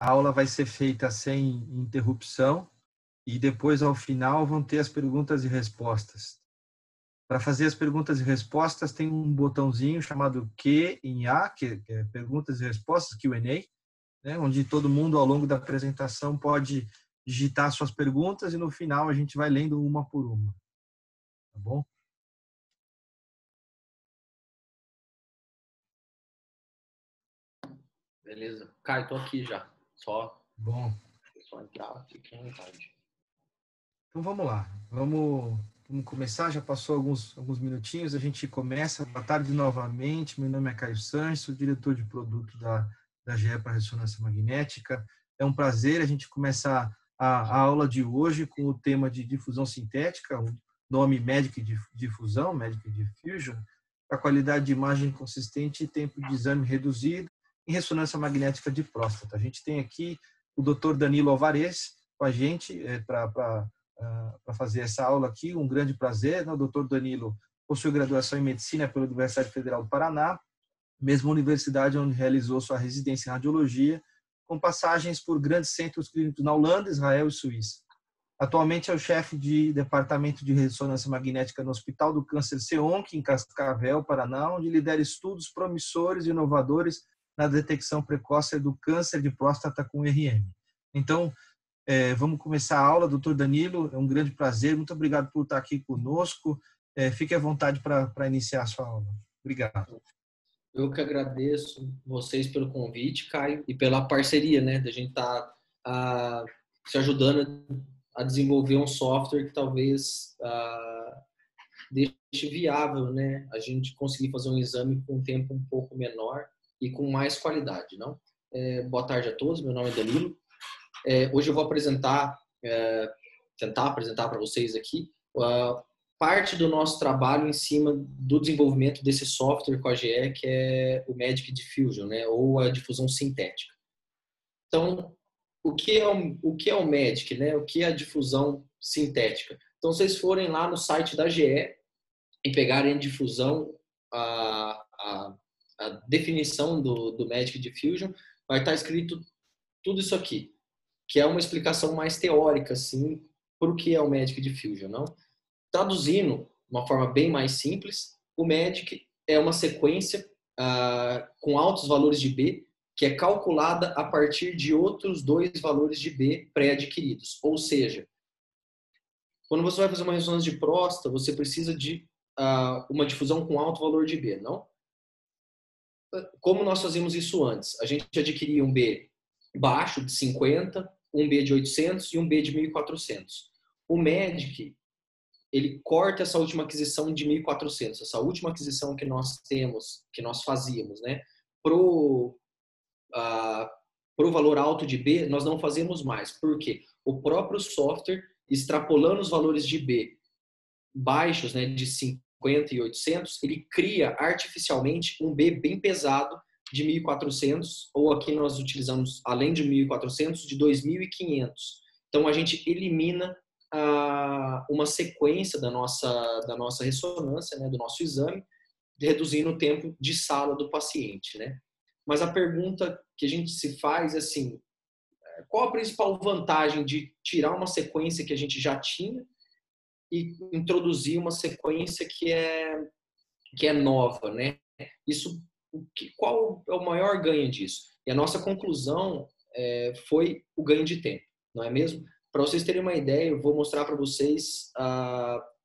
A aula vai ser feita sem interrupção e depois, ao final, vão ter as perguntas e respostas. Para fazer as perguntas e respostas, tem um botãozinho chamado Q&A, que é perguntas e respostas, Q&A, né, onde todo mundo, ao longo da apresentação, pode digitar suas perguntas e, no final, a gente vai lendo uma por uma. Tá bom? Beleza. Caio, tô aqui já. Bom. Só entrar, fique à vontade. Então, vamos lá. Vamos começar. Já passou alguns minutinhos. A gente começa. Boa tarde novamente. Meu nome é Caio Sanches, sou diretor de produto da GE para Ressonância Magnética. É um prazer a gente começar a aula de hoje com o tema de difusão sintética, o nome Magic Difusão, Magic Diffusion, para qualidade de imagem consistente e tempo de exame reduzido em ressonância magnética de próstata. A gente tem aqui o Dr. Danilo Alvarez com a gente para fazer essa aula aqui. Um grande prazer. O Dr. Danilo possui graduação em Medicina pela Universidade Federal do Paraná, mesma universidade onde realizou sua residência em Radiologia, com passagens por grandes centros clínicos na Holanda, Israel e Suíça. Atualmente é o chefe de Departamento de Ressonância Magnética no Hospital do Câncer CEONC, em Cascavel, Paraná, onde lidera estudos promissores e inovadores na detecção precoce do câncer de próstata com RM. Então, vamos começar a aula. Doutor Danilo, é um grande prazer. Muito obrigado por estar aqui conosco. Fique à vontade para iniciar a sua aula. Obrigado. Eu que agradeço vocês pelo convite, Caio, e pela parceria, né, da gente estar se ajudando a desenvolver um software que talvez deixe viável, né, a gente conseguir fazer um exame com um tempo um pouco menor e com mais qualidade, não? Boa tarde a todos, meu nome é Danilo. Hoje eu vou tentar apresentar para vocês aqui parte do nosso trabalho em cima do desenvolvimento desse software com a GE, que é o Magic Diffusion, né, ou a difusão sintética. Então, o que é o Magic, né? O que é a difusão sintética? Então, vocês forem lá no site da GE e pegarem difusão, a definição do Magic Diffusion, vai estar escrito tudo isso aqui, que é uma explicação mais teórica, assim, para o que é o Magic Diffusion, não? Traduzindo de uma forma bem mais simples, o Magic é uma sequência com altos valores de B, que é calculada a partir de outros dois valores de B pré-adquiridos. Ou seja, quando você vai fazer uma ressonância de próstata, você precisa de uma difusão com alto valor de B, não? Como nós fazíamos isso antes? A gente adquiria um B baixo, de 50, um B de 800 e um B de 1400. O Magic, ele corta essa última aquisição de 1400, essa última aquisição que nós temos, que nós fazíamos, né? Pro valor alto de B, nós não fazemos mais. Por quê? O próprio software, extrapolando os valores de B baixos, né, de 50 e 800, ele cria artificialmente um B bem pesado de 1400, ou aqui nós utilizamos, além de 1400, de 2500. Então, a gente elimina uma sequência da nossa ressonância, né, do nosso exame, reduzindo o tempo de sala do paciente, né? Mas a pergunta que a gente se faz é assim, qual a principal vantagem de tirar uma sequência que a gente já tinha e introduzir uma sequência que é nova, né? Qual é o maior ganho disso? E a nossa conclusão foi o ganho de tempo, não é mesmo? Para vocês terem uma ideia, eu vou mostrar para vocês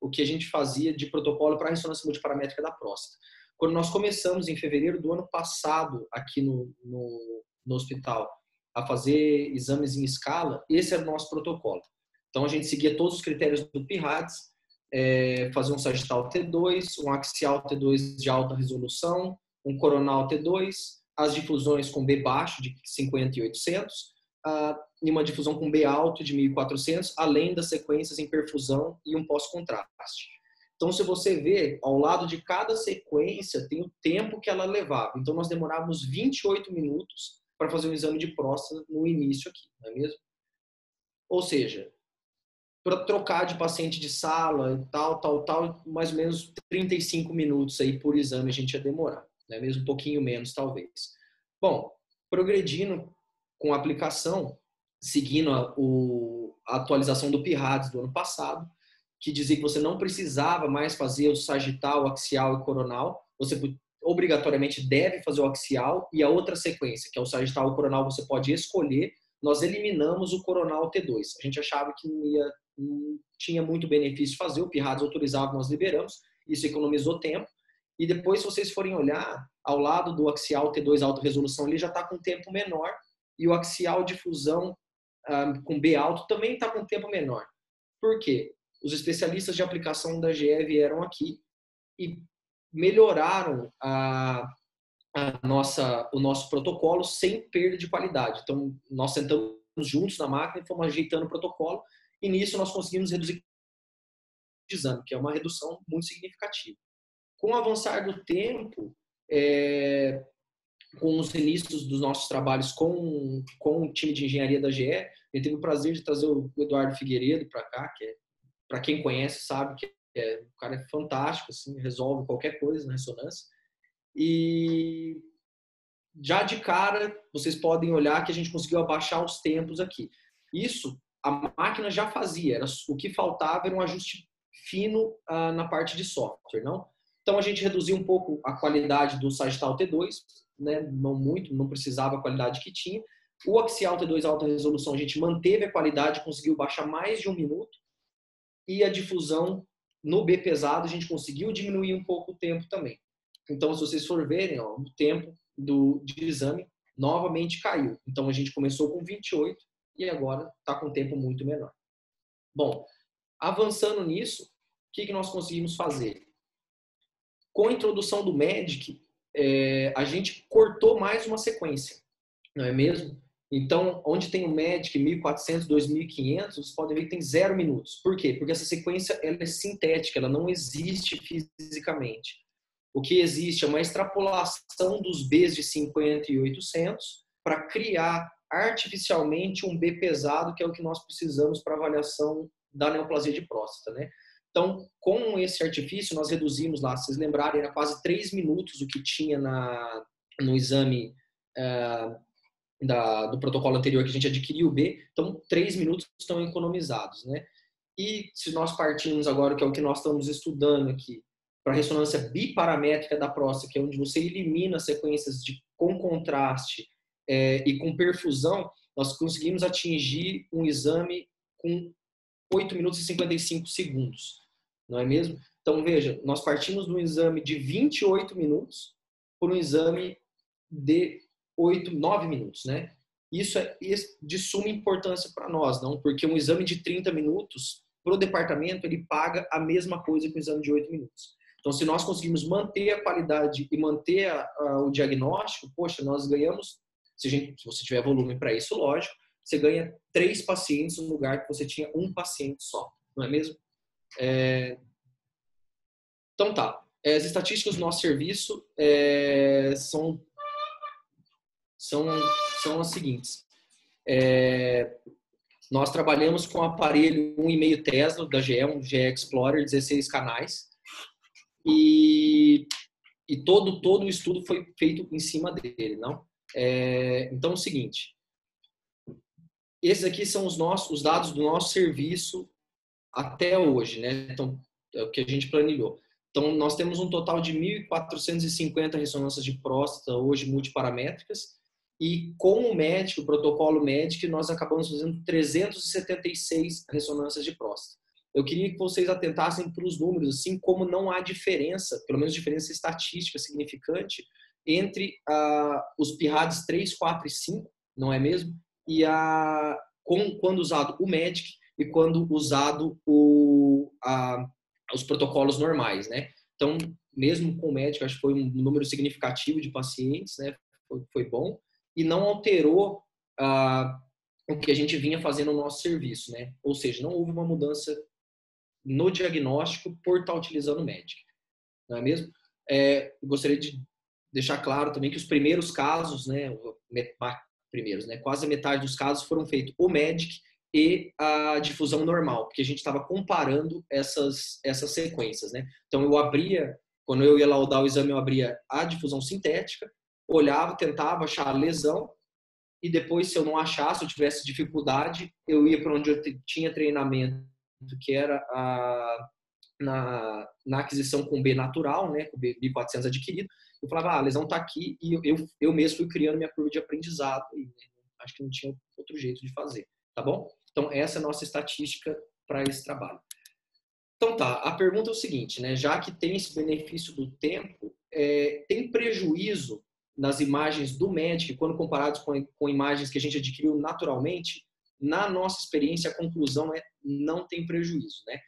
o que a gente fazia de protocolo para a ressonância multiparamétrica da próstata. Quando nós começamos em fevereiro do ano passado aqui no hospital a fazer exames em escala, esse era o nosso protocolo. Então a gente seguia todos os critérios do PIRADS, fazer um sagital T2, um axial T2 de alta resolução, um coronal T2, as difusões com B baixo de 50 e 800, e uma difusão com B alto de 1400, além das sequências em perfusão e um pós-contraste. Então, se você vê, ao lado de cada sequência tem o tempo que ela levava. Então, nós demorávamos 28 minutos para fazer um exame de próstata no início aqui, não é mesmo? Ou seja, para trocar de paciente de sala, tal, mais ou menos 35 minutos aí por exame a gente ia demorar, não é mesmo? Um pouquinho menos, talvez. Bom, progredindo, com a aplicação, seguindo a atualização do PIRADS do ano passado, que dizia que você não precisava mais fazer o sagital, axial e coronal, você obrigatoriamente deve fazer o axial, e a outra sequência, que é o sagital e o coronal, você pode escolher. Nós eliminamos o coronal T2. A gente achava que não tinha muito benefício fazer, o PIRADS autorizava, nós liberamos, isso economizou tempo. E depois, se vocês forem olhar, ao lado do axial T2 alta resolução, ele já está com tempo menor, e o axial difusão com B alto também está com tempo menor. Por quê? Os especialistas de aplicação da GE vieram aqui e melhoraram o nosso protocolo sem perda de qualidade. Então, nós sentamos juntos na máquina e fomos ajeitando o protocolo, e nisso nós conseguimos reduzir o exame, que é uma redução muito significativa. Com o avançar do tempo, com os inícios dos nossos trabalhos com o time de engenharia da GE, eu tive o prazer de trazer o Eduardo Figueiredo para cá, que para quem conhece sabe que o cara é fantástico, assim, resolve qualquer coisa na ressonância. E já de cara, vocês podem olhar que a gente conseguiu abaixar os tempos aqui. Isso a máquina já fazia, o que faltava era um ajuste fino na parte de software, não? Então a gente reduziu um pouco a qualidade do Sagital T2, né? Não muito, não precisava a qualidade que tinha. O Axial T2 alta resolução, a gente manteve a qualidade, conseguiu baixar mais de 1 minuto. E a difusão no B pesado, a gente conseguiu diminuir um pouco o tempo também. Então, se vocês for verem, ó, o tempo de exame novamente caiu. Então, a gente começou com 28 e agora está com um tempo muito menor. Bom, avançando nisso, o que nós conseguimos fazer? Com a introdução do MEDIC, a gente cortou mais uma sequência, não é mesmo? Então, onde tem o MEDIC 1400, 2500, vocês podem ver que tem 0 minutos. Por quê? Porque essa sequência ela é sintética, ela não existe fisicamente. O que existe é uma extrapolação dos Bs de 50 e 800 para criar artificialmente um B pesado, que é o que nós precisamos para avaliação da neoplasia de próstata, né? Então, com esse artifício, nós reduzimos lá, se vocês lembrarem, era quase 3 minutos o que tinha no exame do protocolo anterior que a gente adquiriu o B, então 3 minutos estão economizados, né? E se nós partimos agora, que é o que nós estamos estudando aqui, para a ressonância biparamétrica da próstata, que é onde você elimina sequências com contraste e com perfusão, nós conseguimos atingir um exame com 8 minutos e 55 segundos, não é mesmo? Então, veja, nós partimos de um exame de 28 minutos por um exame de 9 minutos, né? Isso é de suma importância para nós, não? Porque um exame de 30 minutos, para o departamento, ele paga a mesma coisa que um exame de 8 minutos. Então, se nós conseguimos manter a qualidade e manter o diagnóstico, poxa, nós ganhamos, se você tiver volume para isso, lógico, você ganha 3 pacientes no lugar que você tinha um paciente só, não é mesmo? Então tá, as estatísticas do nosso serviço são as seguintes. Nós trabalhamos com um aparelho 1,5 Tesla da GE, um GE Explorer, 16 canais, e todo o estudo foi feito em cima dele, não? Então é o seguinte, esses aqui são os dados do nosso serviço até hoje, né? Então, é o que a gente planilhou. Então, nós temos um total de 1.450 ressonâncias de próstata hoje multiparamétricas, e com o MEDIC, o protocolo MEDIC, nós acabamos fazendo 376 ressonâncias de próstata. Eu queria que vocês atentassem para os números, assim como não há diferença, pelo menos diferença estatística significante, entre os PIRADS 3, 4 e 5, não é mesmo? E quando usado o MEDIC e quando usado os protocolos normais, né? Então, mesmo com o MEDIC, acho que foi um número significativo de pacientes, né? Foi bom. E não alterou o que a gente vinha fazendo no nosso serviço, né? Ou seja, não houve uma mudança no diagnóstico por estar utilizando o MEDIC, não é mesmo? Gostaria de deixar claro também que os primeiros casos, né? Quase a metade dos casos foram feitos o MEDIC e a difusão normal, porque a gente estava comparando essas sequências, né? Então, quando eu ia laudar o exame, eu abria a difusão sintética, olhava, tentava achar a lesão, e depois, se eu não achasse, se eu tivesse dificuldade, eu ia para onde eu tinha treinamento, que era na aquisição com B natural, né, com B400 adquirido. Eu falava, a lesão está aqui, e eu mesmo fui criando minha curva de aprendizado, e né, acho que não tinha outro jeito de fazer, tá bom? Então, essa é a nossa estatística para esse trabalho. Então tá, a pergunta é o seguinte, né? Já que tem esse benefício do tempo, tem prejuízo nas imagens do MEDIC quando comparados com imagens que a gente adquiriu naturalmente? Na nossa experiência, a conclusão é não tem prejuízo, né?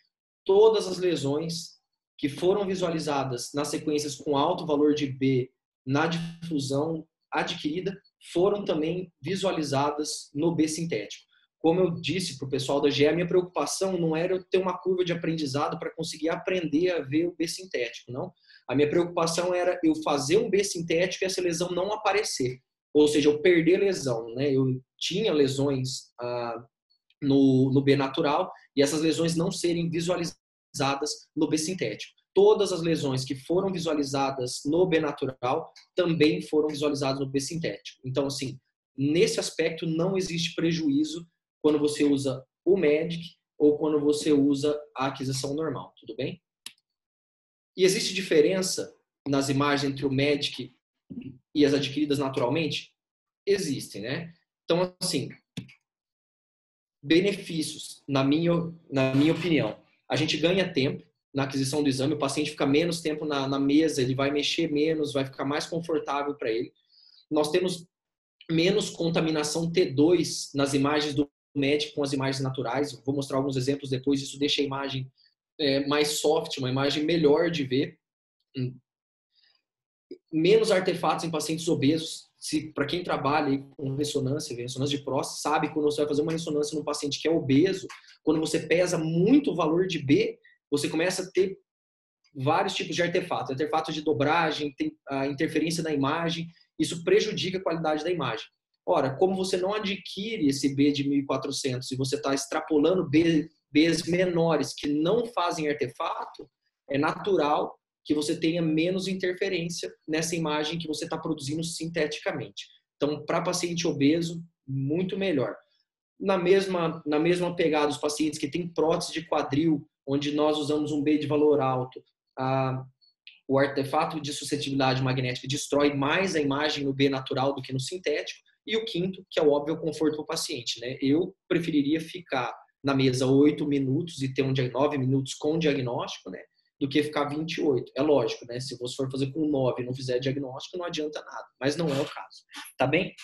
Todas as lesões que foram visualizadas nas sequências com alto valor de B na difusão adquirida foram também visualizadas no B sintético. Como eu disse para o pessoal da GE, a minha preocupação não era eu ter uma curva de aprendizado para conseguir aprender a ver o B sintético, não. A minha preocupação era eu fazer um B sintético e essa lesão não aparecer. Ou seja, eu perder lesão, né? Eu tinha lesões no B natural e essas lesões não serem visualizadas no B sintético. Todas as lesões que foram visualizadas no B natural também foram visualizadas no B sintético. Então, assim, nesse aspecto não existe prejuízo quando você usa o MEDIC ou quando você usa a aquisição normal, tudo bem? E existe diferença nas imagens entre o MEDIC e as adquiridas naturalmente? Existem, né? Então, assim, benefícios, na minha opinião. A gente ganha tempo na aquisição do exame, o paciente fica menos tempo na mesa, ele vai mexer menos, vai ficar mais confortável para ele. Nós temos menos contaminação T2 nas imagens do MEDIC com as imagens naturais. Vou mostrar alguns exemplos depois, isso deixa a imagem mais soft, uma imagem melhor de ver. Menos artefatos em pacientes obesos. Para quem trabalha com ressonância de próstata, sabe que quando você vai fazer uma ressonância num paciente que é obeso, quando você pesa muito o valor de B, você começa a ter vários tipos de artefatos. Artefatos de dobragem, tem a interferência da imagem, isso prejudica a qualidade da imagem. Ora, como você não adquire esse B de 1400 e você está extrapolando Bs menores que não fazem artefato, é natural que você tenha menos interferência nessa imagem que você está produzindo sinteticamente. Então, para paciente obeso, muito melhor. Na mesma pegada, os pacientes que têm prótese de quadril, onde nós usamos um B de valor alto, o artefato de suscetibilidade magnética destrói mais a imagem no B natural do que no sintético. E o quinto, que é o óbvio, conforto para o paciente, né? Eu preferiria ficar na mesa 8 minutos e ter 9 minutos com diagnóstico, né? Do que ficar 28. É lógico, né? Se você for fazer com 9 e não fizer diagnóstico, não adianta nada. Mas não é o caso. Tá bem?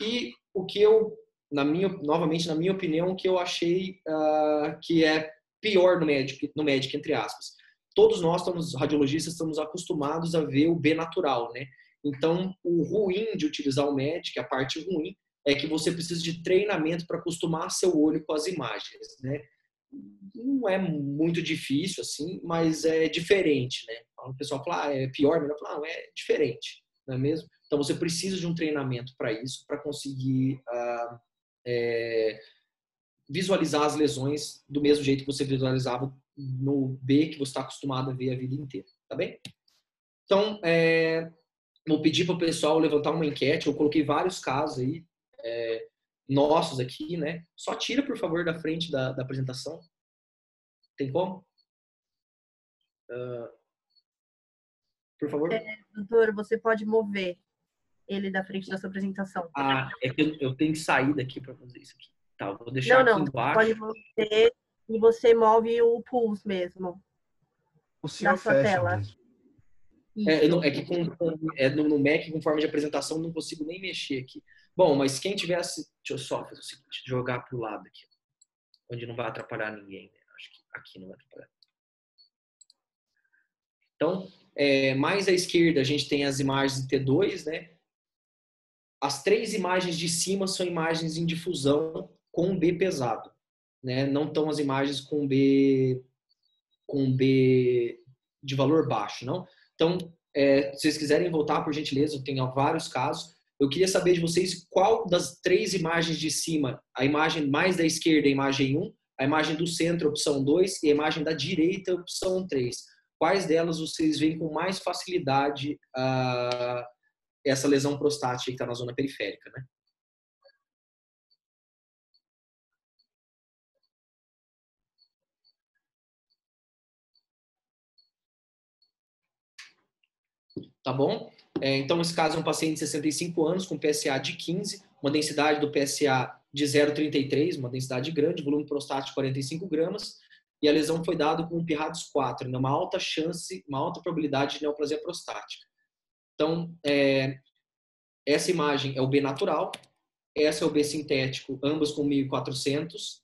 E o que eu, novamente, na minha opinião, o que eu achei que é pior no MEDIC, entre aspas. Todos nós, radiologistas, estamos acostumados a ver o B natural, né? Então, o ruim de utilizar o MEDIC, a parte ruim, é que você precisa de treinamento para acostumar seu olho com as imagens, né? Não é muito difícil, assim, mas é diferente, né? O pessoal fala, é pior, melhor falar, não, é diferente, não é mesmo? Então, você precisa de um treinamento para isso, para conseguir visualizar as lesões do mesmo jeito que você visualizava no B, que você está acostumado a ver a vida inteira, tá bem? Então, vou pedir para o pessoal levantar uma enquete. Eu coloquei vários casos aí, nossos aqui, né? Só tira, por favor, da frente da apresentação. Tem como? Por favor. Doutor, você pode mover ele da frente da sua apresentação. É que eu tenho que sair daqui para fazer isso aqui. Tá, vou deixar aqui embaixo. Pode mover e você move o pulse mesmo. O senhor da sua tela. Mesmo. Que no Mac, com forma de apresentação, não consigo nem mexer aqui. Bom, mas quem tivesse... Deixa eu só fazer o seguinte, jogar para o lado aqui, onde não vai atrapalhar ninguém. Né? Acho que aqui não vai atrapalhar. Então, mais à esquerda, a gente tem as imagens de T2, né? As 3 imagens de cima são imagens em difusão com B pesado, né? Não estão as imagens com B de valor baixo, não? Então, se vocês quiserem voltar, por gentileza, eu tenho vários casos. Eu queria saber de vocês qual das 3 imagens de cima, a imagem mais da esquerda, a imagem 1, a imagem do centro, opção 2, e a imagem da direita, opção 3. Quais delas vocês veem com mais facilidade essa lesão prostática que está na zona periférica, né? tá bom? Então, nesse caso, é um paciente de 65 anos com PSA de 15, uma densidade do PSA de 0,33, uma densidade grande, volume prostático 45 gramas, e a lesão foi dada com um PIRADS 4, né? Uma alta chance, uma alta probabilidade de neoplasia prostática. Então, essa imagem é o B natural, essa é o B sintético, ambos com 1.400,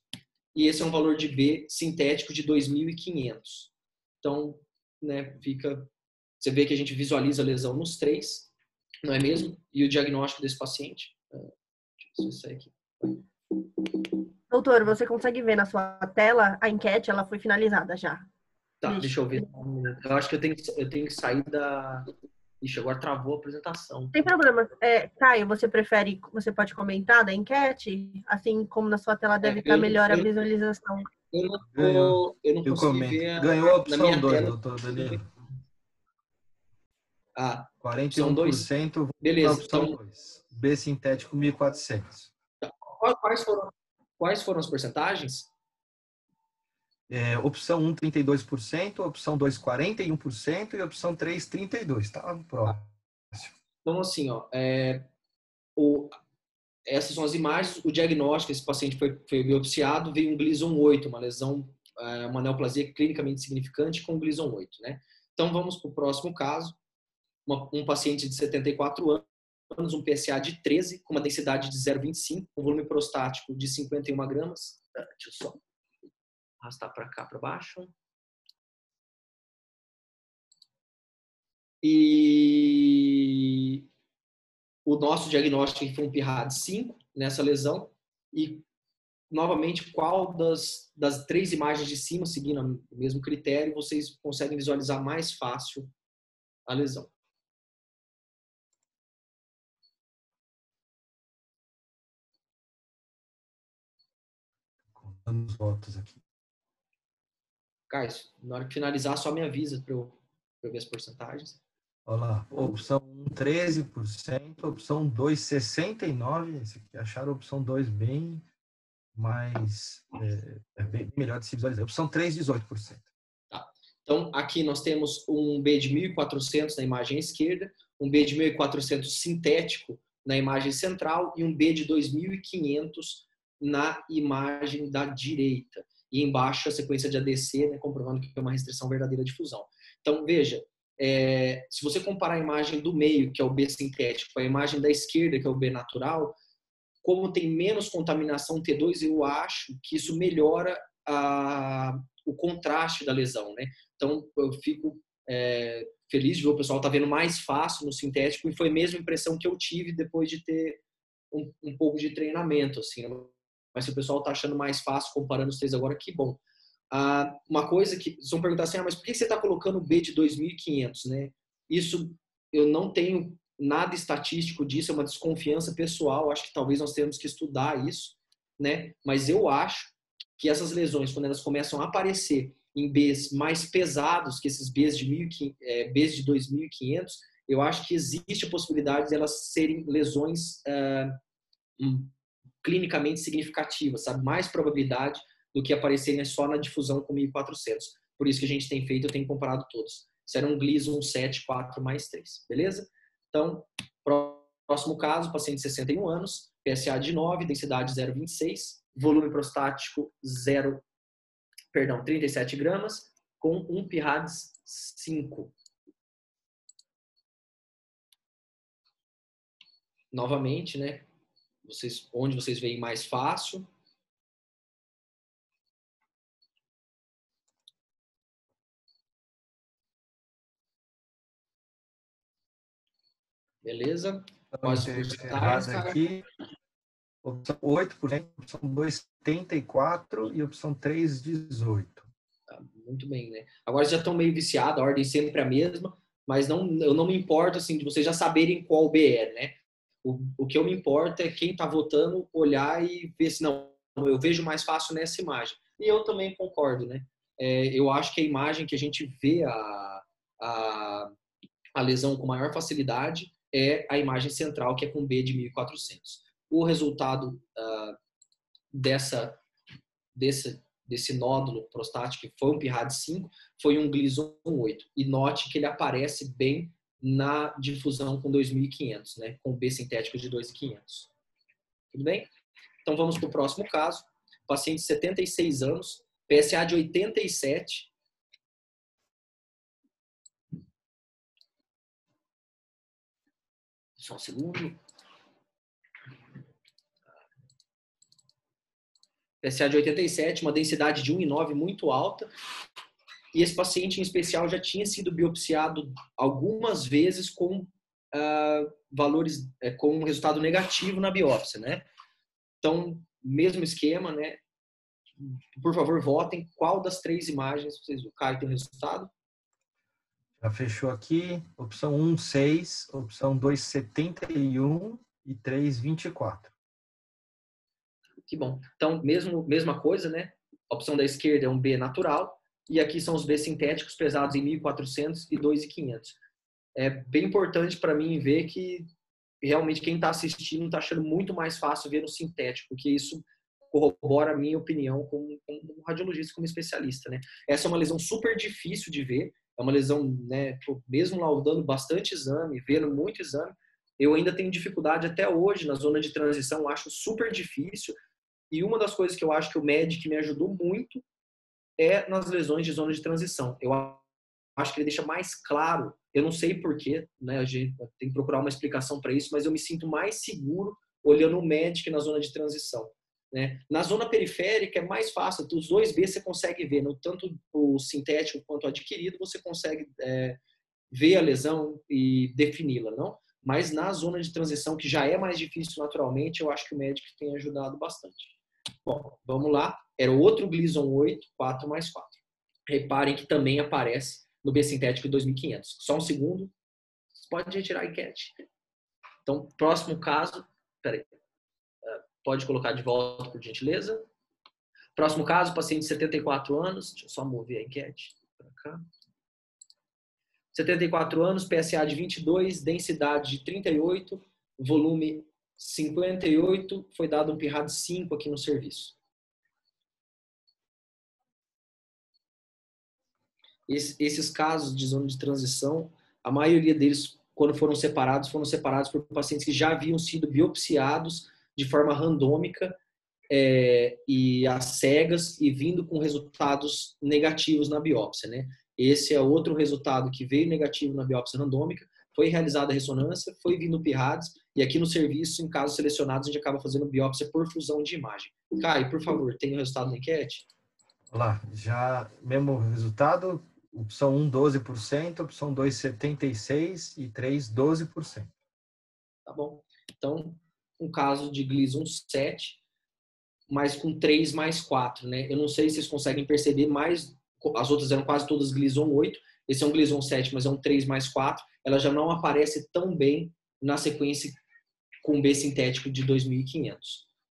e esse é um valor de B sintético de 2.500. Então, né, você vê que a gente visualiza a lesão nos três, não é mesmo? E o diagnóstico desse paciente. Deixa eu ver se isso aqui. Doutor, você consegue ver na sua tela a enquete? Ela foi finalizada já. Tá, deixa eu ver. Eu acho que eu tenho que sair da... Ixi, agora travou a apresentação. Sem problema. Caio, você pode comentar da enquete? Assim como na sua tela deve estar melhor a visualização. Eu não consegui ver Ganhou a opção na minha 2, tela. doutor Danilo. Ah, 41%. Beleza. Opção 2. B sintético 1.400. Quais foram as porcentagens? Opção 1, 32%, opção 2, 41% e opção 3, 32%. Estava próximo. Então, assim, essas são as imagens. O diagnóstico, esse paciente foi biopsiado, veio um Gleason 8, uma lesão, uma neoplasia clinicamente significante com Gleason 8, né? Então, vamos para o próximo caso. Um paciente de 74 anos, um PSA de 13, com uma densidade de 0,25, um volume prostático de 51 gramas. Deixa eu só arrastar para cá, para baixo. E o nosso diagnóstico foi um PIRADS 5 nessa lesão. E, novamente, qual das três imagens de cima, seguindo o mesmo critério, vocês conseguem visualizar mais fácil a lesão? Contando os votos aqui. Caio, na hora que finalizar, só me avisa para eu ver as porcentagens. Olha lá, opção 1, 13%, opção 2, 69%. Esse aqui acharam a opção 2 bem mais, bem melhor de se visualizar. Opção 3, 18%. Tá. Então, aqui nós temos um B de 1.400 na imagem esquerda, um B de 1.400 sintético na imagem central e um B de 2.500 na imagem da direita. E embaixo a sequência de ADC, né, comprovando que é uma restrição verdadeira de fusão. Então, veja, se você comparar a imagem do meio, que é o B sintético, com a imagem da esquerda, que é o B natural, como tem menos contaminação T2, eu acho que isso melhora o contraste da lesão, né? Então, eu fico feliz de ver o pessoal tá vendo mais fácil no sintético, e foi a mesma impressão que eu tive depois de ter um pouco de treinamento, assim, né? Mas se o pessoal tá achando mais fácil comparando os três agora, que bom. Uma coisa que vocês vão perguntar assim, mas por que você está colocando o B de 2.500, né? Isso eu não tenho nada estatístico disso, é uma desconfiança pessoal, acho que talvez nós tenhamos que estudar isso, né? Mas eu acho que essas lesões, quando elas começam a aparecer em Bs mais pesados que esses Bs de 2.500, eu acho que existe a possibilidade de elas serem lesões clinicamente significativas, sabe? Mais probabilidade do que aparecerem só na difusão com 1.400. Por isso que a gente tem feito, eu tenho comparado todos. Isso era um Gleason 7, 4 mais 3, beleza? Então, próximo caso, paciente de 61 anos, PSA de 9, densidade 0,26, volume prostático 37 gramas, com um PIRADS 5. Novamente, né? Onde vocês veem mais fácil. Beleza? Quais porcentagens, cara? Aqui, opção 8%, opção 2, 74% e opção 3, 18%. Tá, muito bem, né? Agora já estão meio viciados, a ordem sempre é a mesma, mas eu não me importo, assim, de vocês já saberem qual B é, né? O que eu me importo é quem está votando olhar e ver se não, eu vejo mais fácil nessa imagem. E eu também concordo, né? Eu acho que a imagem que a gente vê a lesão com maior facilidade é a imagem central, que é com B de 1.400. O resultado desse nódulo prostático, que foi um PIRADS 5, foi um Gleason 8. E note que ele aparece bem na difusão com 2.500, né? Com B sintético de 2.500. Tudo bem? Então vamos para o próximo caso. Paciente de 76 anos, PSA de 87. Só um segundo. PSA de 87, uma densidade de 1,9 muito alta. E esse paciente em especial já tinha sido biopsiado algumas vezes com valores, com um resultado negativo na biópsia, né? Então, mesmo esquema, né? Por favor, votem. Qual das 3 imagens vocês viram? Caio, tem o resultado? Já fechou aqui. Opção 1, 6. Opção 2, 71. E 3, 24. Que bom. Então, mesma coisa, né? A opção da esquerda é um B natural. E aqui são os B sintéticos pesados em 1.400 e 2.500. É bem importante para mim ver que realmente quem está assistindo está achando muito mais fácil ver no sintético, porque isso corrobora a minha opinião como radiologista, como especialista, né? Essa é uma lesão super difícil de ver, é uma lesão, né, mesmo laudando bastante exame, vendo muito exame, eu ainda tenho dificuldade até hoje na zona de transição, acho super difícil, e uma das coisas que eu acho que o MEDIC me ajudou muito é nas lesões de zona de transição. Eu acho que ele deixa mais claro, eu não sei porquê, né, a gente tem que procurar uma explicação para isso, mas eu me sinto mais seguro olhando o MEDIC na zona de transição. Né? Na zona periférica é mais fácil, os 2B você consegue ver, no, tanto o sintético quanto o adquirido, você consegue ver a lesão e defini-la, não? Mas na zona de transição, que já é mais difícil naturalmente, eu acho que o MEDIC tem ajudado bastante. Bom, vamos lá. Era o outro Gleason 8, 4+4. Reparem que também aparece no B sintético de 2.500. Só um segundo. Você pode retirar a enquete. Então, próximo caso. Peraí. Pode colocar de volta, por gentileza. Próximo caso, paciente de 74 anos. Deixa eu só mover a enquete para cá. 74 anos, PSA de 22, densidade de 38, volume 58, foi dado um PIRAD 5 aqui no serviço. Esses casos de zona de transição, a maioria deles, quando foram separados por pacientes que já haviam sido biopsiados de forma randômica e às cegas e vindo com resultados negativos na biópsia, né? Esse é outro resultado que veio negativo na biópsia randômica, foi realizada a ressonância, foi vindo PIRADS, e aqui no serviço, em casos selecionados, a gente acaba fazendo biópsia por fusão de imagem. Caio, por favor, tem o resultado da enquete? Olá, já mesmo resultado, opção 1, 12%, opção 2, 76% e 3, 12%. Tá bom. Então, um caso de Gleason 7, mas com 3+4, né? Eu não sei se vocês conseguem perceber, mas as outras eram quase todas Gleason 8. Esse é um Gleason 7, mas é um 3+4. Ela já não aparece tão bem na sequência com B sintético de 2.500.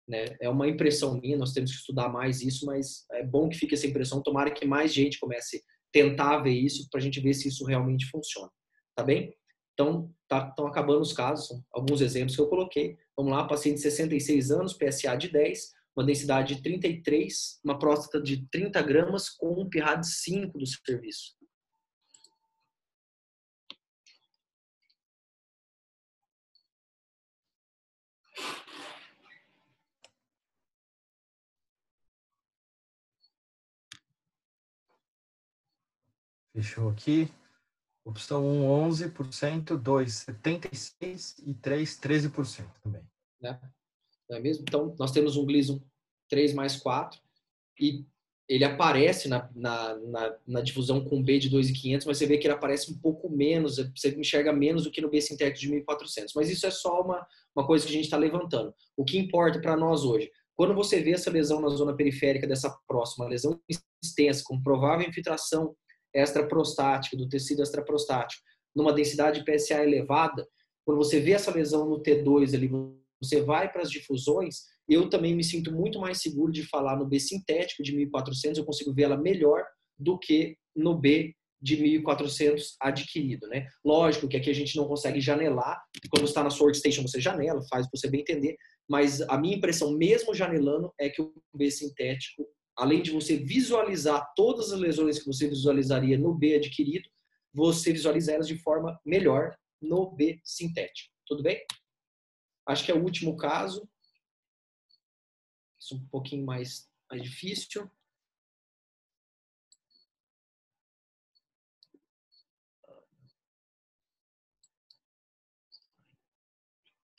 Né? É uma impressão minha, nós temos que estudar mais isso, mas é bom que fique essa impressão. Tomara que mais gente comece a tentar ver isso para a gente ver se isso realmente funciona. Tá bem? Então, estão acabando os casos, são alguns exemplos que eu coloquei. Vamos lá, paciente de 66 anos, PSA de 10, uma densidade de 33, uma próstata de 30 gramas com um PIRAD 5 do serviço. Fechou aqui. Opção 1, 11%, 2, 76% e 3, 13% também. Né? Não é mesmo? Então, nós temos um Gleason 3+4 e ele aparece na difusão com B de 2.500, mas você vê que ele aparece um pouco menos, você enxerga menos do que no B sintético de 1.400. Mas isso é só uma coisa que a gente está levantando. O que importa para nós hoje? Quando você vê essa lesão na zona periférica dessa próxima, lesão extensa, com provável infiltração extraprostática, do tecido extraprostático, numa densidade de PSA elevada, quando você vê essa lesão no T2 ali, você vai para as difusões, eu também me sinto muito mais seguro de falar no B sintético de 1.400, eu consigo ver ela melhor do que no B de 1.400 adquirido, né? Lógico que aqui a gente não consegue janelar, quando está na sua workstation você janela, faz para você bem entender, mas a minha impressão, mesmo janelando, é que o B sintético, além de você visualizar todas as lesões que você visualizaria no B adquirido, você visualiza elas de forma melhor no B sintético. Tudo bem? Acho que é o último caso. Isso é um pouquinho mais difícil.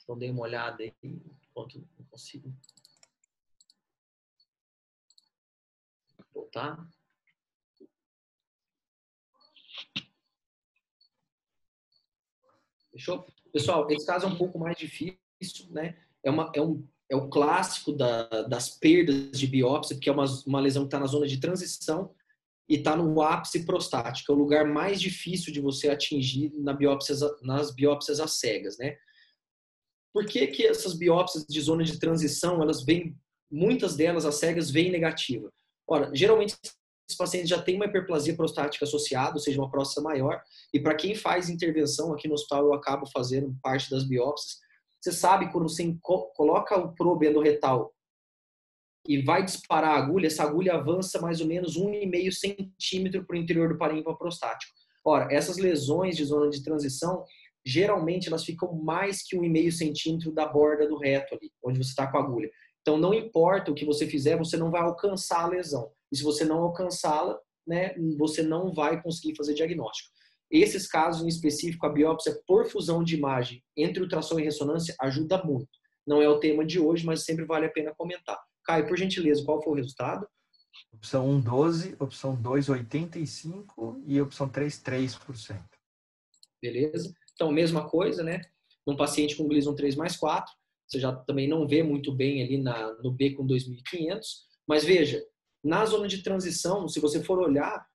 Então, dei uma olhada aí enquanto não consigo voltar. Fechou? Pessoal, esse caso é um pouco mais difícil, né? É o clássico das perdas de biópsia, porque é uma lesão que está na zona de transição e está no ápice prostático, é o lugar mais difícil de você atingir nas biópsias às cegas, né? Por que que essas biópsias de zona de transição, muitas delas, às cegas, vêm negativa? Ora, geralmente esses pacientes já têm uma hiperplasia prostática associada, ou seja, uma próstata maior, e para quem faz intervenção aqui no hospital, eu acabo fazendo parte das biópsias. Você sabe, quando você coloca o probe endorretal e vai disparar a agulha, essa agulha avança mais ou menos 1,5 centímetro para o interior do parênquima prostático. Ora, essas lesões de zona de transição, geralmente elas ficam mais que 1,5 centímetro da borda do reto ali, onde você está com a agulha. Então, não importa o que você fizer, você não vai alcançar a lesão. E se você não alcançá-la, né, você não vai conseguir fazer diagnóstico. Esses casos em específico, a biópsia por fusão de imagem entre ultrassom e ressonância ajuda muito. Não é o tema de hoje, mas sempre vale a pena comentar. Caio, por gentileza, qual foi o resultado? Opção 1, 12, opção 2, 85 e opção 3, 3%. Beleza? Então, mesma coisa, né? Num paciente com Gleason 3+4, você já também não vê muito bem ali no B com 2.500, mas veja, na zona de transição, se você for olhar,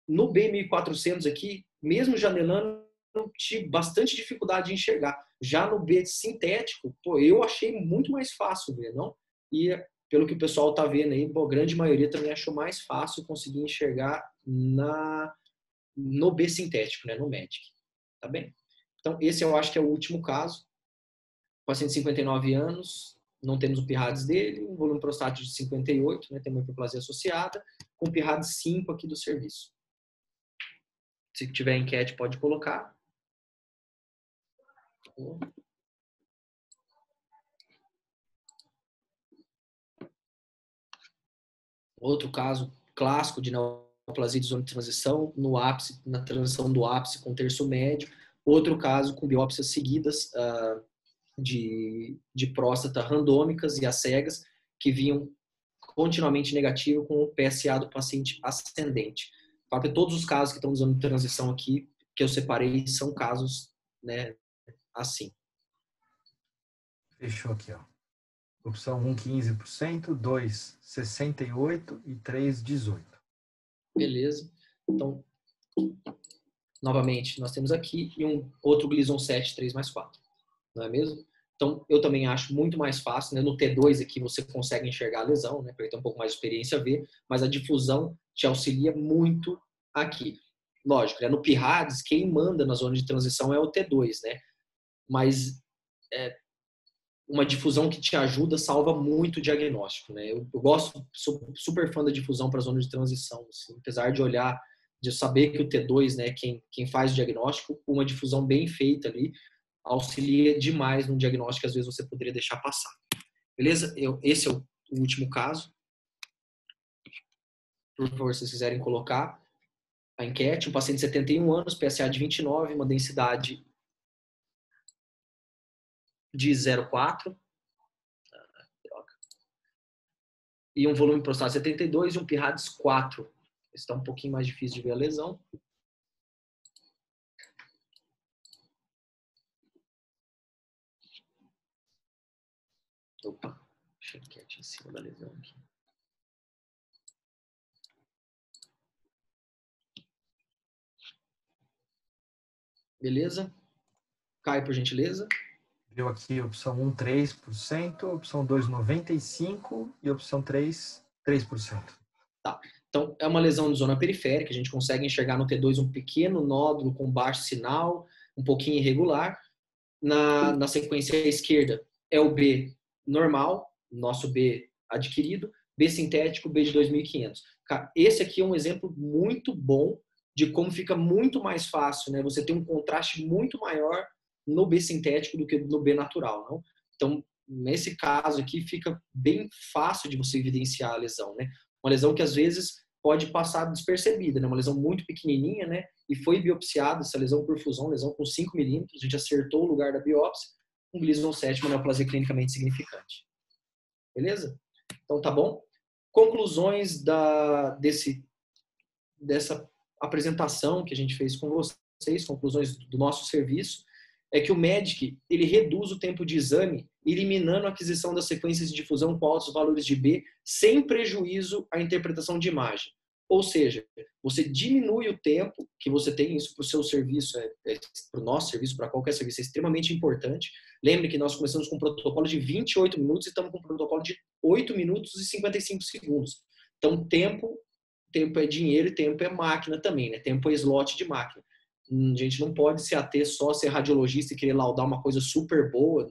no B 1.400 aqui, mesmo janelando, eu tive bastante dificuldade de enxergar. Já no B sintético, pô, eu achei muito mais fácil ver, não? E pelo que o pessoal está vendo aí, a grande maioria também achou mais fácil conseguir enxergar no B sintético, né, no MEDIC. Tá bem? Então, esse eu acho que é o último caso. Paciente de 59 anos, não temos o PIRADS dele, um volume prostático de 58, né, tem uma hiperplasia associada, com PIRADS 5 aqui do serviço. Se tiver enquete, pode colocar. Outro caso clássico de neoplasia de zona de transição, no ápice, na transição do ápice com terço médio. Outro caso com biópsias seguidas de próstata randômicas e às cegas, que vinham continuamente negativo com o PSA do paciente ascendente. Todos os casos que estão usando transição aqui, que eu separei, são casos, né, assim. Fechou aqui, ó. Opção 1, 15%, 2, 68% e 3, 18%. Beleza. Então, novamente, nós temos aqui e um outro Gleason 7, 3+4. Não é mesmo? Então, eu também acho muito mais fácil, né? No T2 aqui você consegue enxergar a lesão, né? Porque tem um pouco mais de experiência a ver, mas a difusão te auxilia muito aqui. Lógico, né? No PIRADS, quem manda na zona de transição é o T2, né? Mas uma difusão que te ajuda salva muito o diagnóstico, né? Eu gosto, sou super fã da difusão para a zona de transição, assim, apesar de olhar, de saber que o T2, né, quem faz o diagnóstico, uma difusão bem feita ali, auxilia demais no diagnóstico que às vezes você poderia deixar passar. Beleza? Esse é o último caso. Por favor, se vocês quiserem colocar a enquete, um paciente de 71 anos, PSA de 29, uma densidade de 0,4 e um volume prostático 72 e um PIRADS 4. Esse está um pouquinho mais difícil de ver a lesão. Opa, deixa eu enquete em cima da lesão aqui. Beleza? Caio, por gentileza. Deu aqui opção 1, 3%, opção 2, 95% e opção 3, 3%. Tá. Então, é uma lesão de zona periférica, a gente consegue enxergar no T2 um pequeno nódulo com baixo sinal, um pouquinho irregular. Na sequência esquerda é o B normal, nosso B adquirido, B sintético, B de 2.500. Esse aqui é um exemplo muito bom de como fica muito mais fácil, né? Você tem um contraste muito maior no B sintético do que no B natural, não? Então, nesse caso aqui, fica bem fácil de você evidenciar a lesão, né? Uma lesão que às vezes pode passar despercebida, né? Uma lesão muito pequenininha, né? E foi biopsiada, essa lesão por fusão, lesão com 5 milímetros, a gente acertou o lugar da biópsia, um Gleason 7, uma neoplasia clinicamente significante. Beleza? Então, tá bom? Conclusões dessa apresentação que a gente fez com vocês, conclusões do nosso serviço, é que o MEDIC, ele reduz o tempo de exame, eliminando a aquisição das sequências de difusão com altos valores de B, sem prejuízo à interpretação de imagem. Ou seja, você diminui o tempo que você tem, isso para o seu serviço, para o nosso serviço, para qualquer serviço, é extremamente importante. Lembre que nós começamos com um protocolo de 28 minutos e estamos com um protocolo de 8 minutos e 55 segundos. Então, tempo é dinheiro e tempo é máquina também, né? Tempo é slot de máquina. A gente não pode se ater só a ser radiologista e querer laudar uma coisa super boa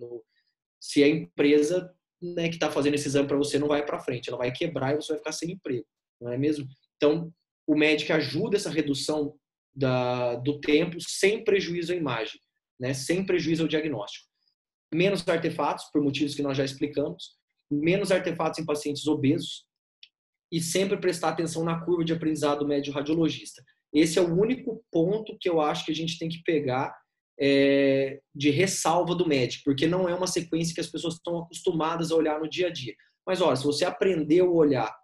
se a empresa, né, que está fazendo esse exame para você não vai para frente. Ela vai quebrar e você vai ficar sem emprego, não é mesmo? Então, o médico ajuda essa redução do tempo sem prejuízo à imagem, né, sem prejuízo ao diagnóstico. Menos artefatos, por motivos que nós já explicamos, menos artefatos em pacientes obesos e sempre prestar atenção na curva de aprendizado do médico radiologista. Esse é o único ponto que eu acho que a gente tem que pegar de ressalva do MEDIC, porque não é uma sequência que as pessoas estão acostumadas a olhar no dia a dia. Mas, olha, se você aprendeu a olhar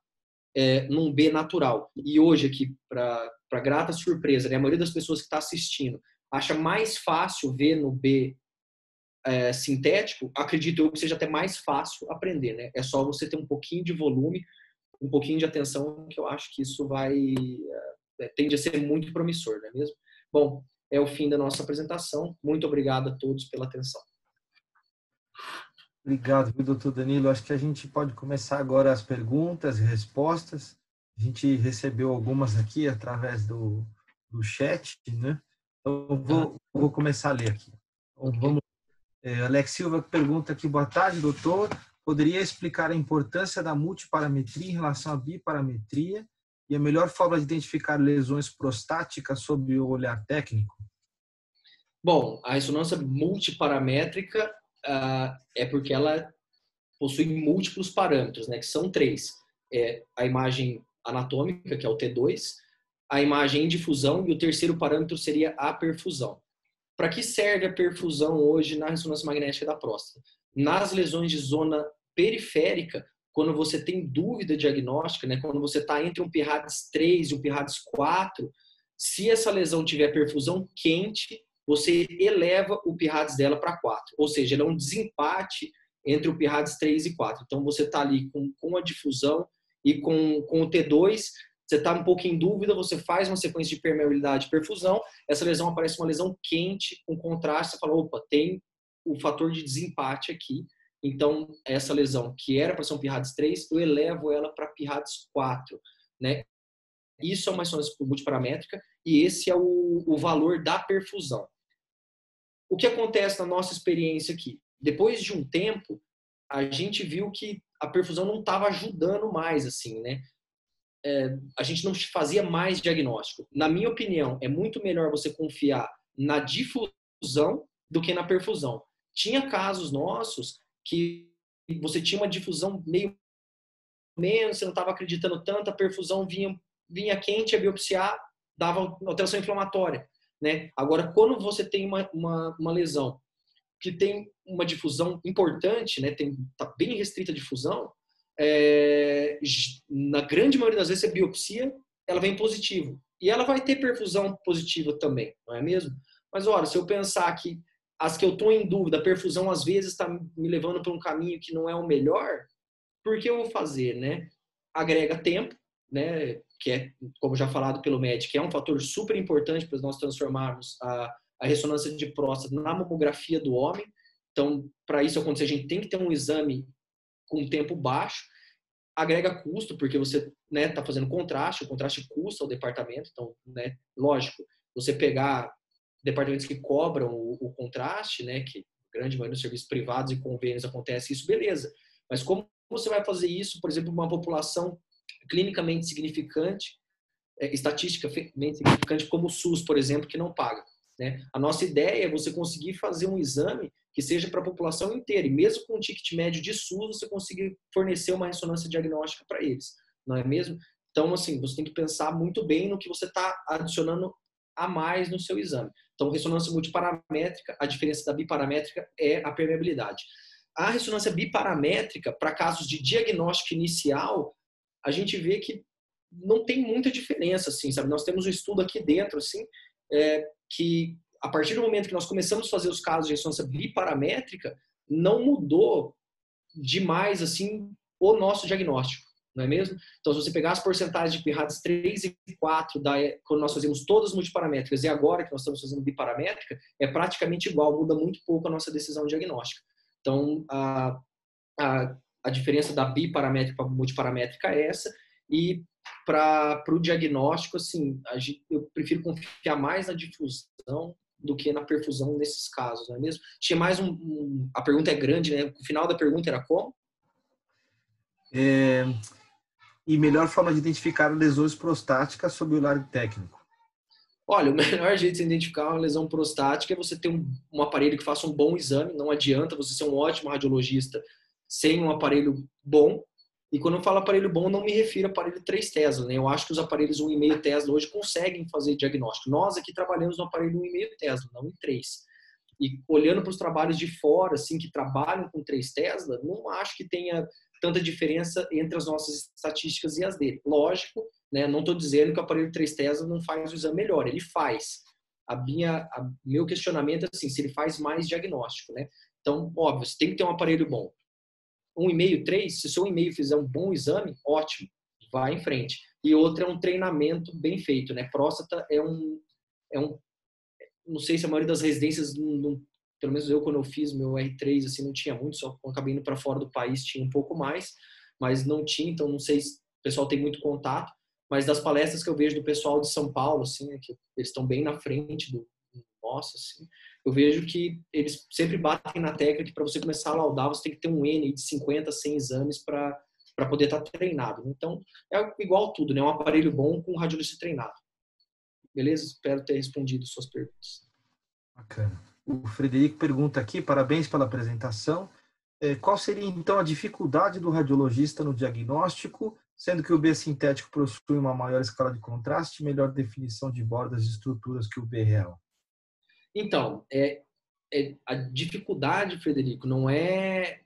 num B natural, e hoje aqui, para grata surpresa, né, a maioria das pessoas que está assistindo acha mais fácil ver no B sintético, acredito eu que seja até mais fácil aprender, né? É só você ter um pouquinho de volume, um pouquinho de atenção, que eu acho que isso tende a ser muito promissor, não é mesmo? Bom, é o fim da nossa apresentação. Muito obrigado a todos pela atenção. Obrigado, doutor Danilo. Acho que a gente pode começar agora as perguntas e respostas. A gente recebeu algumas aqui através do chat, né? Então, vou começar a ler aqui. Então, okay. Vamos. Alex Silva pergunta aqui, boa tarde, doutor. Poderia explicar a importância da multiparametria em relação à biparametria e a melhor forma de identificar lesões prostáticas sob o olhar técnico? Bom, a ressonância multiparamétrica é porque ela possui múltiplos parâmetros, né, que são 3. A imagem anatômica, que é o T2, a imagem em difusão e o terceiro parâmetro seria a perfusão. Para que serve a perfusão hoje na ressonância magnética da próstata? Nas lesões de zona periférica, quando você tem dúvida diagnóstica, né, quando você está entre um PIRADS 3 e um PIRADS 4, se essa lesão tiver perfusão quente, você eleva o PIRADS dela para 4. Ou seja, ele é um desempate entre o PIRADS 3 e 4. Então, você está ali com a difusão e com o T2, você está um pouco em dúvida, você faz uma sequência de permeabilidade e perfusão, essa lesão aparece uma lesão quente, com contraste, você fala, opa, tem o fator de desempate aqui. Então, essa lesão, que era para ser um PIRADS 3, eu elevo ela para PIRADS 4, né? Isso é uma ressonância multiparamétrica e esse é o valor da perfusão. O que acontece na nossa experiência aqui? Depois de um tempo, a gente viu que a perfusão não estava ajudando mais, assim, né? A gente não fazia mais diagnóstico. Na minha opinião, é muito melhor você confiar na difusão do que na perfusão. Tinha casos nossos que você tinha uma difusão meio menos, você não estava acreditando tanto, a perfusão vinha quente, a biopsiar dava alteração inflamatória, né? Agora, quando você tem uma lesão que tem uma difusão importante, né? Tá bem restrita a difusão, na grande maioria das vezes a biopsia ela vem positivo e ela vai ter perfusão positiva também, não é mesmo? Mas olha, se eu pensar que as que eu estou em dúvida, a perfusão às vezes está me levando para um caminho que não é o melhor, por que eu vou fazer, né? Agrega tempo, né? Que é, como já falado pelo médico, é um fator super importante para nós transformarmos a ressonância de próstata na mamografia do homem. Então, para isso acontecer, a gente tem que ter um exame com tempo baixo. Agrega custo, porque você, né, tá fazendo contraste, o contraste custa ao departamento. Então, né, lógico, você pegar departamentos que cobram o contraste, né, que grande maioria dos serviços privados e convênios acontece isso, beleza. Mas como você vai fazer isso, por exemplo, uma população clinicamente significante, estatisticamente significante, como o SUS, por exemplo, que não paga? né? A nossa ideia é você conseguir fazer um exame que seja para a população inteira, e mesmo com um ticket médio de SUS, você conseguir fornecer uma ressonância diagnóstica para eles, não é mesmo? Então, assim, você tem que pensar muito bem no que você está adicionando a mais no seu exame. Então, ressonância multiparamétrica, a diferença da biparamétrica é a permeabilidade. A ressonância biparamétrica, para casos de diagnóstico inicial, a gente vê que não tem muita diferença, assim, sabe? Nós temos um estudo aqui dentro, assim, que a partir do momento que nós começamos a fazer os casos de ressonância biparamétrica, não mudou demais, assim, o nosso diagnóstico, não é mesmo? Então, se você pegar as porcentagens de PIRADS 3 e 4, quando nós fazíamos todas multiparamétricas e agora que nós estamos fazendo biparamétrica, é praticamente igual, muda muito pouco a nossa decisão diagnóstica. Então, a diferença da biparamétrica para a multiparamétrica é essa, e para o diagnóstico, assim, eu prefiro confiar mais na difusão do que na perfusão nesses casos, não é mesmo? Tinha mais a pergunta é grande, né? O final da pergunta era como? E melhor forma de identificar lesões prostáticas sob o olhar técnico? Olha, o melhor jeito de identificar uma lesão prostática é você ter um aparelho que faça um bom exame. Não adianta você ser um ótimo radiologista sem um aparelho bom. E quando eu falo aparelho bom, não me refiro a aparelho 3 Tesla, né? Eu acho que os aparelhos 1,5 Tesla hoje conseguem fazer diagnóstico. Nós aqui trabalhamos no aparelho 1,5 Tesla, não em 3. E olhando para os trabalhos de fora, assim, que trabalham com 3 Tesla, não acho que tenha tanta diferença entre as nossas estatísticas e as dele. Lógico, né? Não estou dizendo que o aparelho 3 Tesla não faz o exame melhor, ele faz. Meu questionamento é assim, se ele faz mais diagnóstico, né? Então, óbvio, você tem que ter um aparelho bom. 1,5, 3, se o seu 1,5 fizer um bom exame, ótimo, vai em frente. E outra é um treinamento bem feito, né? Próstata é um não sei se a maioria das residências, pelo menos eu quando eu fiz meu R3, assim, não tinha muito, só quando acabei indo para fora do país tinha um pouco mais, mas não tinha, então não sei se o pessoal tem muito contato, mas das palestras que eu vejo do pessoal de São Paulo, assim, né, que eles estão bem na frente do nosso, assim, eu vejo que eles sempre batem na tecla que para você começar a laudar, você tem que ter um N de 50, 100 exames para poder estar treinado. Então, é igual tudo, né? Um aparelho bom com um radiologista treinado. Beleza? Espero ter respondido suas perguntas. Bacana. O Frederico pergunta aqui, parabéns pela apresentação. Qual seria, então, a dificuldade do radiologista no diagnóstico, sendo que o B sintético possui uma maior escala de contraste e melhor definição de bordas e estruturas que o B real? Então, a dificuldade, Frederico, não é...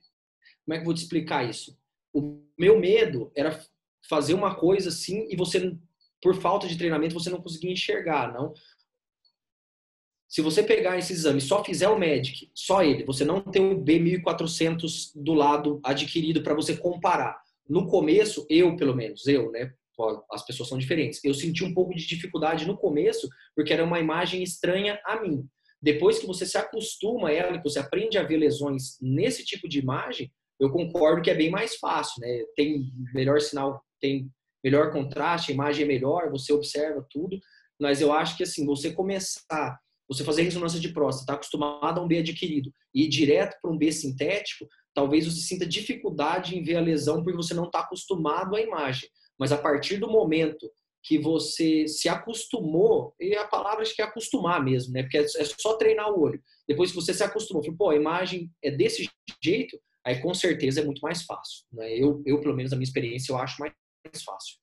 Como é que eu vou te explicar isso? O meu medo era fazer uma coisa assim e você, por falta de treinamento, você não conseguia enxergar, não. Se você pegar esse exame e só fizer o MEDIC, só ele, você não tem o B1400 do lado adquirido para você comparar. No começo, pelo menos, né? As pessoas são diferentes. Eu senti um pouco de dificuldade no começo, porque era uma imagem estranha a mim. Depois que você se acostuma a ela, que você aprende a ver lesões nesse tipo de imagem, eu concordo que é bem mais fácil, né? Tem melhor sinal, tem melhor contraste, a imagem é melhor, você observa tudo. Mas eu acho que, assim, você fazer ressonância de próstata, está acostumado a um B adquirido e ir direto para um B sintético, talvez você sinta dificuldade em ver a lesão porque você não está acostumado à imagem. Mas a partir do momento que você se acostumou, e a palavra acho que é acostumar mesmo, né? Porque é só treinar o olho. Depois que você se acostumou, pô, a imagem é desse jeito, aí com certeza é muito mais fácil, né? Eu pelo menos, na minha experiência, eu acho mais fácil.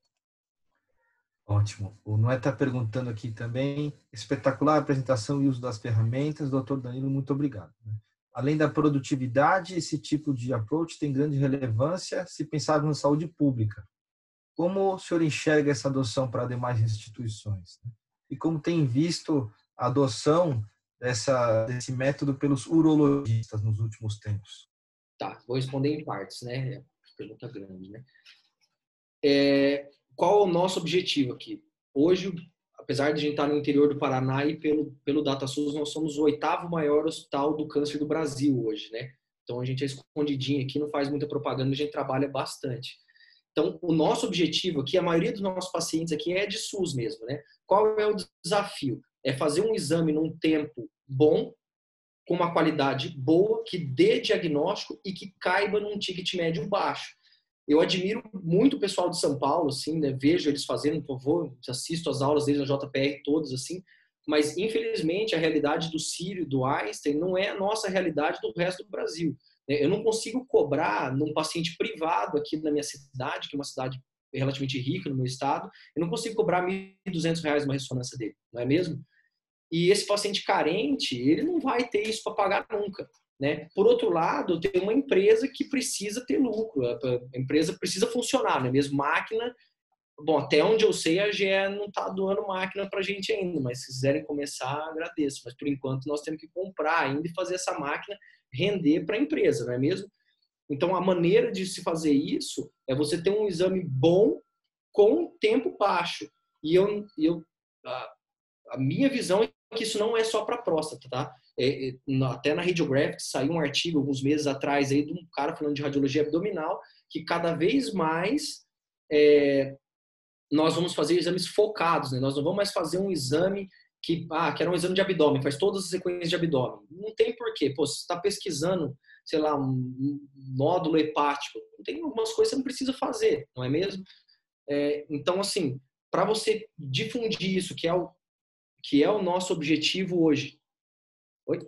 Ótimo. O Noé está perguntando aqui também, espetacular a apresentação e uso das ferramentas. Doutor Danilo, muito obrigado. Além da produtividade, esse tipo de approach tem grande relevância se pensarmos na saúde pública. Como o senhor enxerga essa adoção para demais instituições? E como tem visto a adoção desse método pelos urologistas nos últimos tempos? Tá, vou responder em partes, né? Pergunta grande, né? Qual é o nosso objetivo aqui? Hoje, apesar de a gente estar no interior do Paraná e pelo DataSUS, nós somos o 8º maior hospital do câncer do Brasil hoje, né? Então a gente é escondidinho aqui, não faz muita propaganda, a gente trabalha bastante. Então, o nosso objetivo aqui, a maioria dos nossos pacientes aqui é de SUS mesmo, né? Qual é o desafio? É fazer um exame num tempo bom, com uma qualidade boa, que dê diagnóstico e que caiba num ticket médio baixo. Eu admiro muito o pessoal de São Paulo, assim, né? Vejo eles fazendo, por favor, assisto as aulas deles na JPR todas, assim, Mas, infelizmente, a realidade do Círio, do Einstein, não é a nossa realidade do resto do Brasil. Eu não consigo cobrar num paciente privado aqui na minha cidade, que é uma cidade relativamente rica no meu estado, eu não consigo cobrar R$1.200 uma ressonância dele, não é mesmo? E esse paciente carente, ele não vai ter isso para pagar nunca, né? Por outro lado, tem uma empresa que precisa ter lucro, a empresa precisa funcionar, não é mesmo? Máquina, bom, até onde eu sei, a GE não está doando máquina para a gente ainda, mas se quiserem começar, agradeço. Mas, por enquanto, nós temos que comprar ainda e fazer essa máquina render para a empresa, não é mesmo? Então, a maneira de se fazer isso é você ter um exame bom com tempo baixo. E a minha visão é que isso não é só para próstata, tá? Até na Radiographics saiu um artigo alguns meses atrás aí de um cara falando de radiologia abdominal, que cada vez mais nós vamos fazer exames focados, né? Nós não vamos mais fazer um exame que era um exame de abdômen, faz todas as sequências de abdômen. Não tem porquê. Pô, você está pesquisando, sei lá, um nódulo hepático, tem algumas coisas que você não precisa fazer, não é mesmo? Então, assim, para você difundir isso, que é o nosso objetivo hoje. Oi?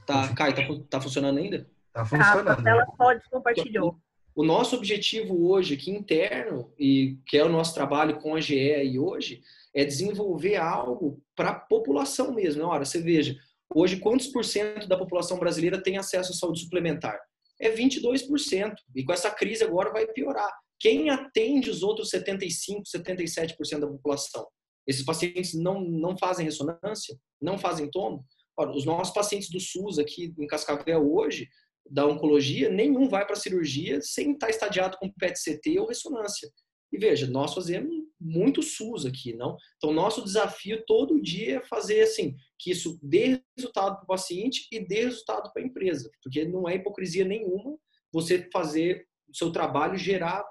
Tá, Caio, tá funcionando ainda? Tá funcionando. A tela pode compartilhou. O nosso objetivo hoje aqui interno, e que é o nosso trabalho com a GE e hoje, é desenvolver algo para a população mesmo. Ora, você veja, hoje quantos por cento da população brasileira tem acesso à saúde suplementar? É 22%. E com essa crise agora vai piorar. Quem atende os outros 75%, 77% da população? Esses pacientes não fazem ressonância? Não fazem tomo? Ora, os nossos pacientes do SUS aqui em Cascavel hoje, da oncologia, nenhum vai para a cirurgia sem estar estadiado com PET-CT ou ressonância. E veja, nós fazemos muito SUS aqui, não? Então, nosso desafio todo dia é fazer assim, que isso dê resultado para o paciente e dê resultado para a empresa, porque não é hipocrisia nenhuma você fazer o seu trabalho gerar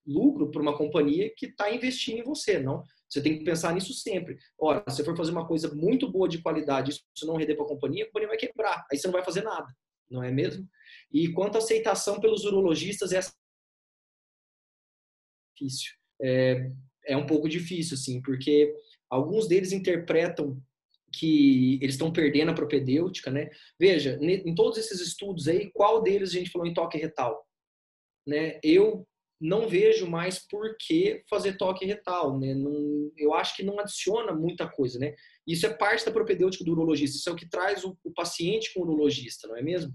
lucro para uma companhia que está investindo em você, não? Você tem que pensar nisso sempre. Ora, se você for fazer uma coisa muito boa de qualidade, isso não render para a companhia vai quebrar. Aí você não vai fazer nada, não é mesmo? E quanto à aceitação pelos urologistas, é difícil. É um pouco difícil, assim, porque alguns deles interpretam que eles estão perdendo a propedêutica, né? Veja, em todos esses estudos aí, qual deles a gente falou em toque retal? Né? Eu não vejo mais por que fazer toque retal, né? Eu acho que não adiciona muita coisa, né? Isso é parte da propedêutica do urologista, isso é o que traz o paciente com o urologista, não é mesmo?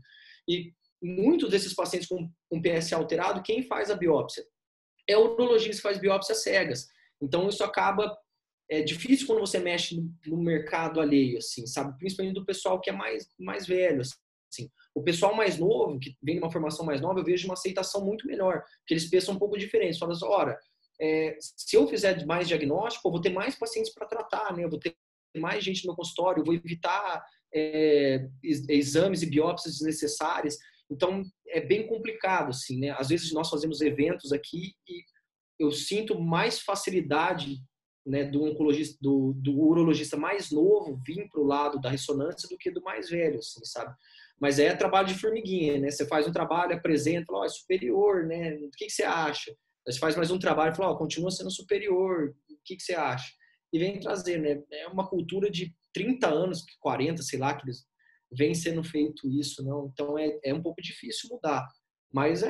E muitos desses pacientes com PSA alterado, quem faz a biópsia? É o urologista que faz biópsia cegas. Então isso acaba difícil quando você mexe no mercado alheio, assim, sabe? Principalmente do pessoal que é mais velho, assim. O pessoal mais novo, que vem de uma formação mais nova, eu vejo uma aceitação muito melhor, porque eles pensam um pouco diferente. Falam assim, ora, se eu fizer mais diagnóstico, eu vou ter mais pacientes para tratar, né? Eu vou ter mais gente no meu consultório, eu vou evitar exames e biópsias desnecessárias. Então, é bem complicado, assim, né? Às vezes nós fazemos eventos aqui e eu sinto mais facilidade, né, do oncologista, do urologista mais novo vir para o lado da ressonância do que do mais velho, assim, sabe? Mas é trabalho de formiguinha, né? Você faz um trabalho, apresenta, fala, é superior, né? O que você acha? Aí você faz mais um trabalho, fala, continua sendo superior, o que você acha? E vem trazer, né? É uma cultura de 30 anos, 40, sei lá, que eles vem sendo feito isso, não? Então é um pouco difícil mudar. Mas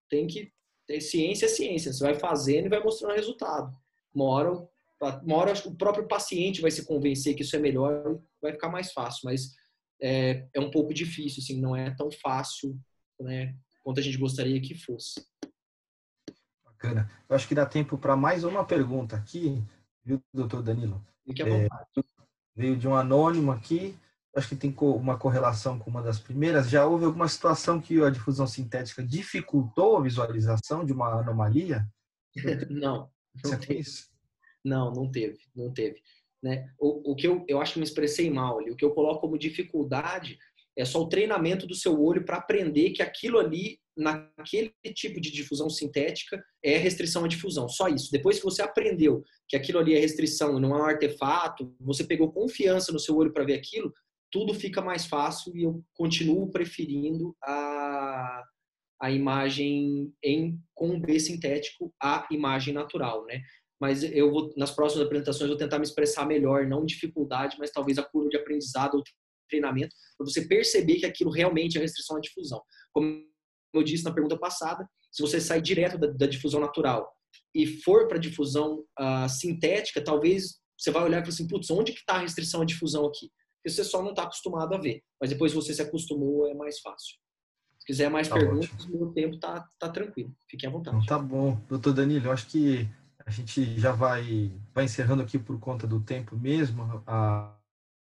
tem que ter ciência, é ciência. Você vai fazendo e vai mostrando resultado. Uma hora o próprio paciente vai se convencer que isso é melhor, vai ficar mais fácil, mas é um pouco difícil, assim, não é tão fácil, né, quanto a gente gostaria que fosse. Bacana. Eu acho que dá tempo para mais uma pergunta aqui, viu, doutor Danilo? Fique à vontade. Veio de um anônimo aqui, acho que tem uma correlação com uma das primeiras. Já houve alguma situação que a difusão sintética dificultou a visualização de uma anomalia? Não teve. Não teve. Né? O que eu acho que me expressei mal ali, o que eu coloco como dificuldade é só o treinamento do seu olho para aprender que aquilo ali, naquele tipo de difusão sintética, é restrição à difusão. Só isso. Depois que você aprendeu que aquilo ali é restrição e não é um artefato, você pegou confiança no seu olho para ver aquilo, tudo fica mais fácil e eu continuo preferindo a imagem com B sintético à imagem natural, né? mas nas próximas apresentações, eu vou tentar me expressar melhor, não dificuldade, mas talvez a curva de aprendizado ou treinamento, para você perceber que aquilo realmente é restrição à difusão. Como eu disse na pergunta passada, se você sair direto da difusão natural e for para a difusão sintética, talvez você vai olhar e falar assim, putz, onde que está a restrição à difusão aqui? Porque você só não está acostumado a ver. Mas depois você se acostumou, é mais fácil. Se quiser mais perguntas, o meu tempo tá tranquilo. Fiquem à vontade. Então, tá bom. Doutor Danilo, eu acho que a gente já vai encerrando aqui por conta do tempo mesmo a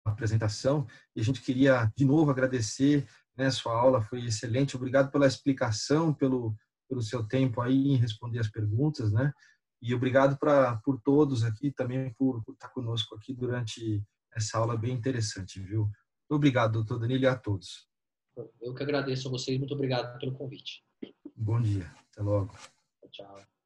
apresentação. E a gente queria, de novo, agradecer, né? Sua aula foi excelente. Obrigado pela explicação, pelo seu tempo aí em responder as perguntas, né? E obrigado por todos aqui também por estar conosco aqui durante essa aula bem interessante, viu? Obrigado, doutor Danilo, e a todos. Eu que agradeço a vocês. Muito obrigado pelo convite. Bom dia. Até logo. Tchau.